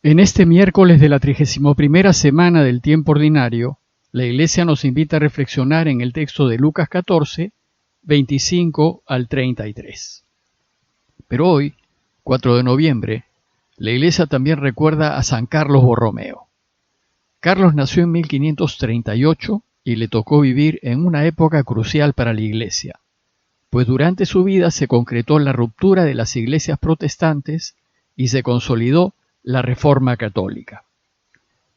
En este miércoles de la 31ª semana del tiempo ordinario, la Iglesia nos invita a reflexionar en el texto de Lucas 14, 25 al 33. Pero hoy, 4 de noviembre, la Iglesia también recuerda a San Carlos Borromeo. Carlos nació en 1538 y le tocó vivir en una época crucial para la Iglesia, pues durante su vida se concretó la ruptura de las iglesias protestantes y se consolidó la Reforma Católica.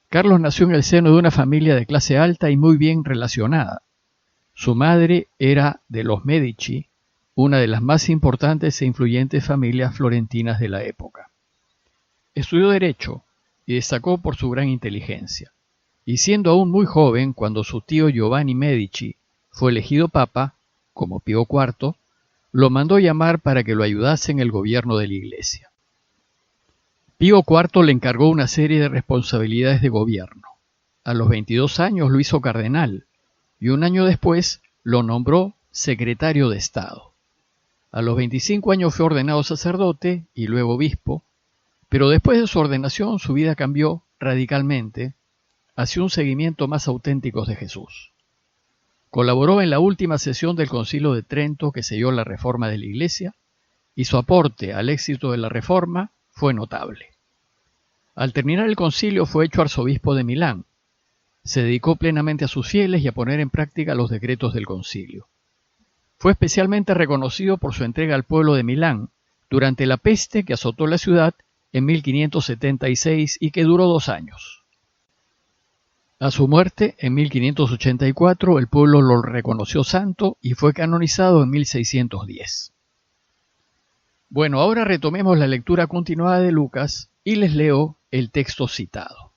Carlos nació en el seno de una familia de clase alta y muy bien relacionada. Su madre era de los Medici, una de las más importantes e influyentes familias florentinas de la época. Estudió Derecho y destacó por su gran inteligencia. Y siendo aún muy joven, cuando su tío Giovanni Medici fue elegido papa, como Pío IV, lo mandó llamar para que lo ayudase en el gobierno de la Iglesia. Pío IV le encargó una serie de responsabilidades de gobierno. A los 22 años lo hizo cardenal y un año después lo nombró secretario de Estado. A los 25 años fue ordenado sacerdote y luego obispo, pero después de su ordenación su vida cambió radicalmente hacia un seguimiento más auténtico de Jesús. Colaboró en la última sesión del Concilio de Trento que selló la reforma de la Iglesia y su aporte al éxito de la reforma fue notable. Al terminar el concilio fue hecho arzobispo de Milán. Se dedicó plenamente a sus fieles y a poner en práctica los decretos del concilio. Fue especialmente reconocido por su entrega al pueblo de Milán durante la peste que azotó la ciudad en 1576 y que duró 2 años. A su muerte, en 1584, el pueblo lo reconoció santo y fue canonizado en 1610. Bueno, ahora retomemos la lectura continuada de Lucas y les leo el texto citado.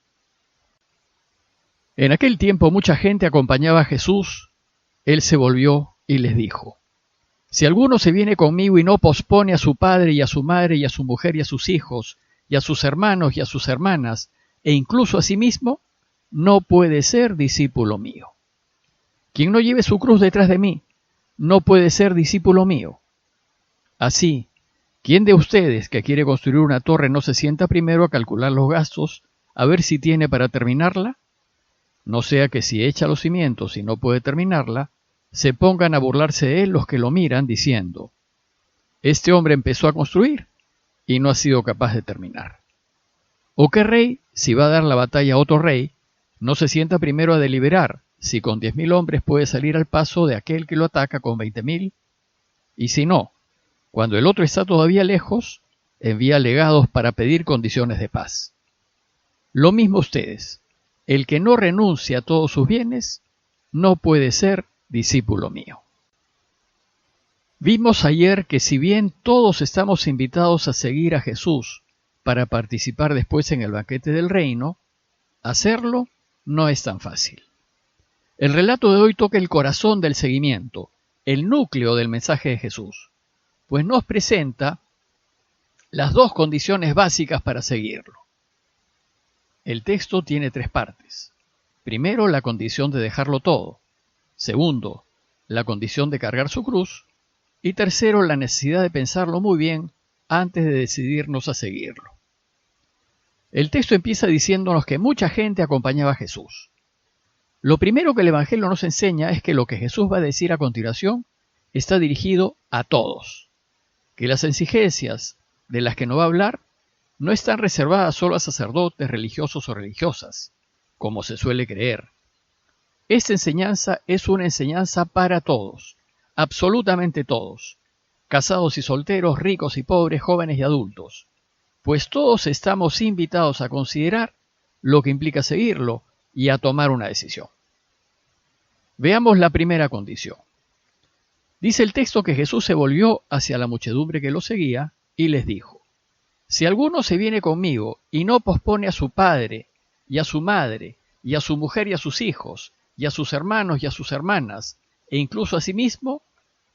En aquel tiempo mucha gente acompañaba a Jesús. Él se volvió y les dijo: Si alguno se viene conmigo y no pospone a su padre y a su madre y a su mujer y a sus hijos y a sus hermanos y a sus hermanas e incluso a sí mismo, no puede ser discípulo mío. Quien no lleve su cruz detrás de mí, no puede ser discípulo mío. Así, ¿quién de ustedes que quiere construir una torre no se sienta primero a calcular los gastos, a ver si tiene para terminarla? No sea que si echa los cimientos y no puede terminarla, se pongan a burlarse de él los que lo miran diciendo: Este hombre empezó a construir y no ha sido capaz de terminar. ¿O qué rey, si va a dar la batalla a otro rey, no se sienta primero a deliberar si con 10.000 hombres puede salir al paso de aquel que lo ataca con 20.000? Y si no, cuando el otro está todavía lejos, envía legados para pedir condiciones de paz. Lo mismo ustedes, el que no renuncia a todos sus bienes, no puede ser discípulo mío. Vimos ayer que si bien todos estamos invitados a seguir a Jesús para participar después en el banquete del reino, hacerlo no es tan fácil. El relato de hoy toca el corazón del seguimiento, el núcleo del mensaje de Jesús, pues nos presenta las 2 condiciones básicas para seguirlo. El texto tiene 3 partes. Primero, la condición de dejarlo todo. Segundo, la condición de cargar su cruz. Y tercero, la necesidad de pensarlo muy bien antes de decidirnos a seguirlo. El texto empieza diciéndonos que mucha gente acompañaba a Jesús. Lo primero que el Evangelio nos enseña es que lo que Jesús va a decir a continuación está dirigido a todos, que las exigencias de las que nos va a hablar no están reservadas solo a sacerdotes, religiosos o religiosas, como se suele creer. Esta enseñanza es una enseñanza para todos, absolutamente todos, casados y solteros, ricos y pobres, jóvenes y adultos, pues todos estamos invitados a considerar lo que implica seguirlo y a tomar una decisión. Veamos la primera condición. Dice el texto que Jesús se volvió hacia la muchedumbre que lo seguía y les dijo: Si alguno se viene conmigo y no pospone a su padre y a su madre y a su mujer y a sus hijos y a sus hermanos y a sus hermanas e incluso a sí mismo,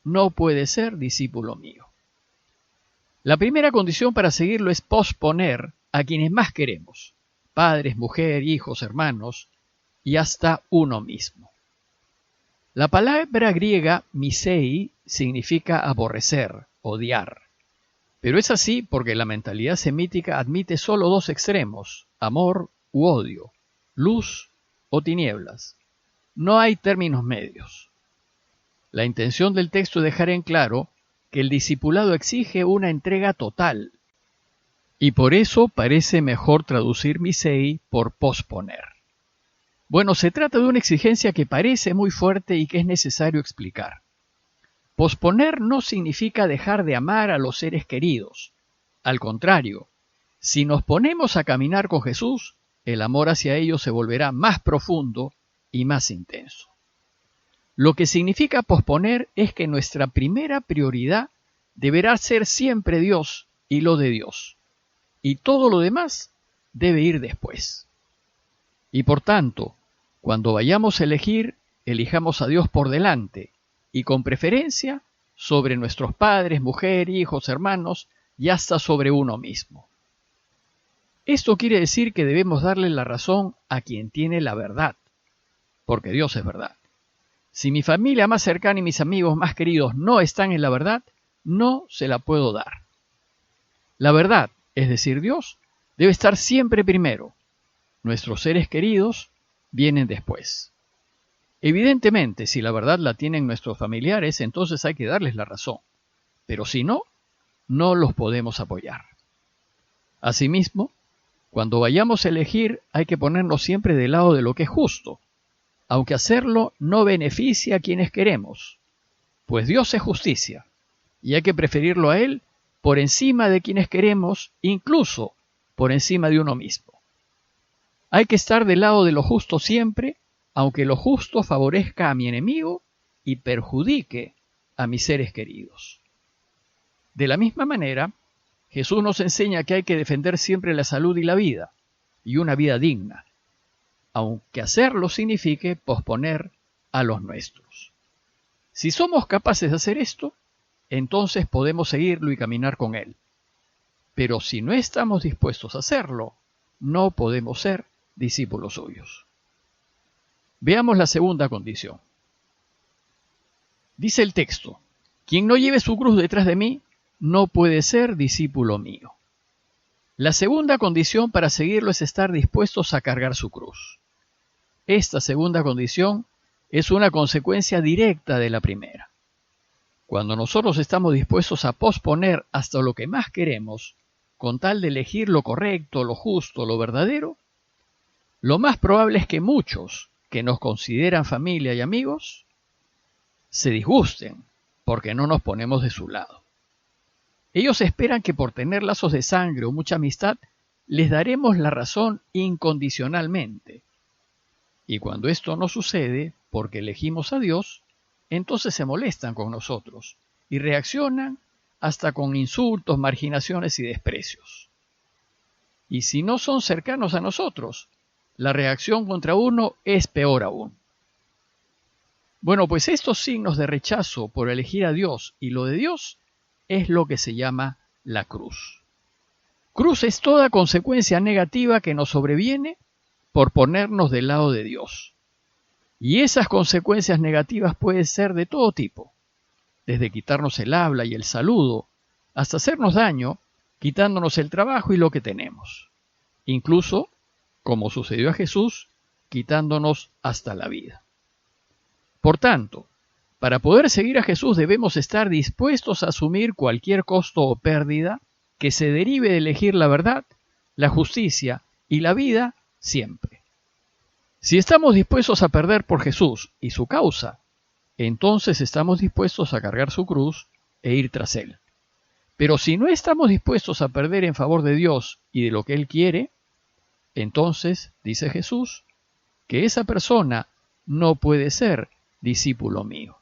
no puede ser discípulo mío. La primera condición para seguirlo es posponer a quienes más queremos: padres, mujer, hijos, hermanos y hasta uno mismo. La palabra griega misei significa aborrecer, odiar. Pero es así porque la mentalidad semítica admite solo 2 extremos, amor u odio, luz o tinieblas. No hay términos medios. La intención del texto es dejar en claro que el discipulado exige una entrega total, y por eso parece mejor traducir misei por posponer. Bueno, se trata de una exigencia que parece muy fuerte y que es necesario explicar. Posponer no significa dejar de amar a los seres queridos. Al contrario, si nos ponemos a caminar con Jesús, el amor hacia ellos se volverá más profundo y más intenso. Lo que significa posponer es que nuestra primera prioridad deberá ser siempre Dios y lo de Dios, y todo lo demás debe ir después. Y por tanto, cuando vayamos a elegir, elijamos a Dios por delante, y con preferencia sobre nuestros padres, mujer, hijos, hermanos, y hasta sobre uno mismo. Esto quiere decir que debemos darle la razón a quien tiene la verdad, porque Dios es verdad. Si mi familia más cercana y mis amigos más queridos no están en la verdad, no se la puedo dar. La verdad, es decir, Dios, debe estar siempre primero. Nuestros seres queridos vienen después. Evidentemente, si la verdad la tienen nuestros familiares, entonces hay que darles la razón. Pero si no, no los podemos apoyar. Asimismo, cuando vayamos a elegir, hay que ponernos siempre del lado de lo que es justo, aunque hacerlo no beneficia a quienes queremos, pues Dios es justicia, y hay que preferirlo a Él por encima de quienes queremos, incluso por encima de uno mismo. Hay que estar del lado de lo justo siempre, aunque lo justo favorezca a mi enemigo y perjudique a mis seres queridos. De la misma manera, Jesús nos enseña que hay que defender siempre la salud y la vida, y una vida digna, aunque hacerlo signifique posponer a los nuestros. Si somos capaces de hacer esto, entonces podemos seguirlo y caminar con Él. Pero si no estamos dispuestos a hacerlo, no podemos ser discípulos suyos. Veamos la segunda condición. Dice el texto: quien no lleve su cruz detrás de mí, no puede ser discípulo mío. La segunda condición para seguirlo es estar dispuestos a cargar su cruz. Esta segunda condición es una consecuencia directa de la primera. Cuando nosotros estamos dispuestos a posponer hasta lo que más queremos, con tal de elegir lo correcto, lo justo, lo verdadero, lo más probable es que muchos que nos consideran familia y amigos se disgusten porque no nos ponemos de su lado. Ellos esperan que por tener lazos de sangre o mucha amistad les daremos la razón incondicionalmente. Y cuando esto no sucede, porque elegimos a Dios, entonces se molestan con nosotros y reaccionan hasta con insultos, marginaciones y desprecios. Y si no son cercanos a nosotros, la reacción contra uno es peor aún. Bueno, pues estos signos de rechazo por elegir a Dios y lo de Dios es lo que se llama la cruz. Cruz es toda consecuencia negativa que nos sobreviene por ponernos del lado de Dios. Y esas consecuencias negativas pueden ser de todo tipo, desde quitarnos el habla y el saludo, hasta hacernos daño, quitándonos el trabajo y lo que tenemos. Incluso, como sucedió a Jesús, quitándonos hasta la vida. Por tanto, para poder seguir a Jesús debemos estar dispuestos a asumir cualquier costo o pérdida que se derive de elegir la verdad, la justicia y la vida siempre. Si estamos dispuestos a perder por Jesús y su causa, entonces estamos dispuestos a cargar su cruz e ir tras Él. Pero si no estamos dispuestos a perder en favor de Dios y de lo que Él quiere, entonces, dice Jesús, que esa persona no puede ser discípulo mío.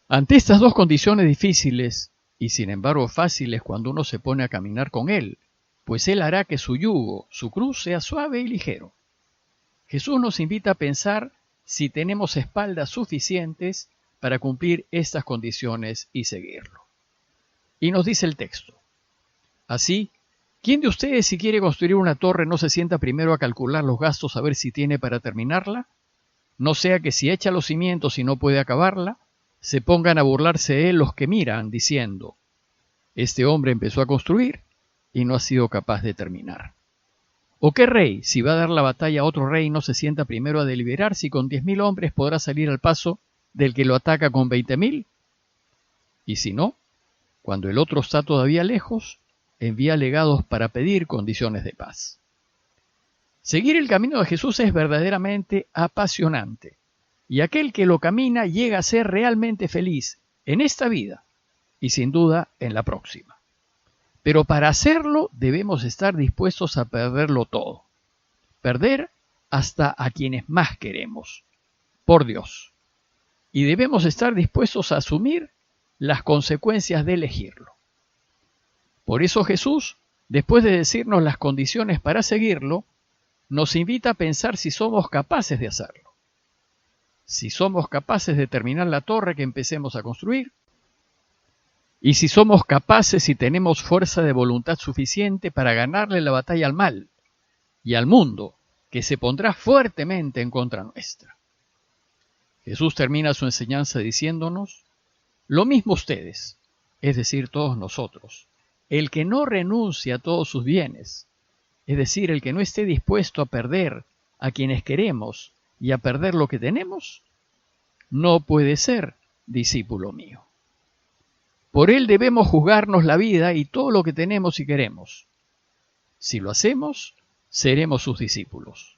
Ante estas dos condiciones difíciles, y sin embargo fáciles cuando uno se pone a caminar con Él, pues Él hará que su yugo, su cruz, sea suave y ligero. Jesús nos invita a pensar si tenemos espaldas suficientes para cumplir estas condiciones y seguirlo. Y nos dice el texto: así, ¿quién de ustedes, si quiere construir una torre, no se sienta primero a calcular los gastos a ver si tiene para terminarla? No sea que si echa los cimientos y no puede acabarla, se pongan a burlarse de él los que miran, diciendo: este hombre empezó a construir y no ha sido capaz de terminar. ¿O qué rey, si va a dar la batalla a otro rey, no se sienta primero a deliberar si con 10.000 hombres podrá salir al paso del que lo ataca con 20.000? Y si no, cuando el otro está todavía lejos, envía legados para pedir condiciones de paz. Seguir el camino de Jesús es verdaderamente apasionante, y aquel que lo camina llega a ser realmente feliz en esta vida y sin duda en la próxima. Pero para hacerlo debemos estar dispuestos a perderlo todo, perder hasta a quienes más queremos, por Dios, y debemos estar dispuestos a asumir las consecuencias de elegirlo. Por eso Jesús, después de decirnos las condiciones para seguirlo, nos invita a pensar si somos capaces de hacerlo. Si somos capaces de terminar la torre que empecemos a construir, y si somos capaces y tenemos fuerza de voluntad suficiente para ganarle la batalla al mal y al mundo, que se pondrá fuertemente en contra nuestra. Jesús termina su enseñanza diciéndonos: lo mismo ustedes, es decir, todos nosotros, el que no renuncie a todos sus bienes, es decir, el que no esté dispuesto a perder a quienes queremos y a perder lo que tenemos, no puede ser discípulo mío. Por él debemos juzgarnos la vida y todo lo que tenemos y queremos. Si lo hacemos, seremos sus discípulos.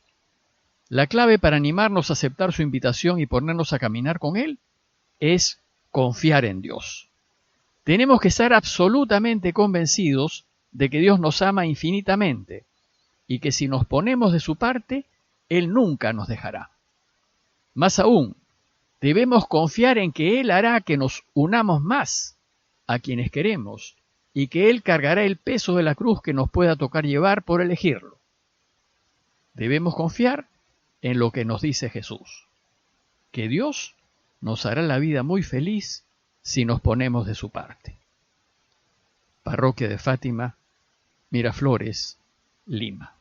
La clave para animarnos a aceptar su invitación y ponernos a caminar con él es confiar en Dios. Tenemos que estar absolutamente convencidos de que Dios nos ama infinitamente y que si nos ponemos de su parte, Él nunca nos dejará. Más aún, debemos confiar en que Él hará que nos unamos más a quienes queremos y que Él cargará el peso de la cruz que nos pueda tocar llevar por elegirlo. Debemos confiar en lo que nos dice Jesús, que Dios nos hará la vida muy feliz si nos ponemos de su parte. Parroquia de Fátima, Miraflores, Lima.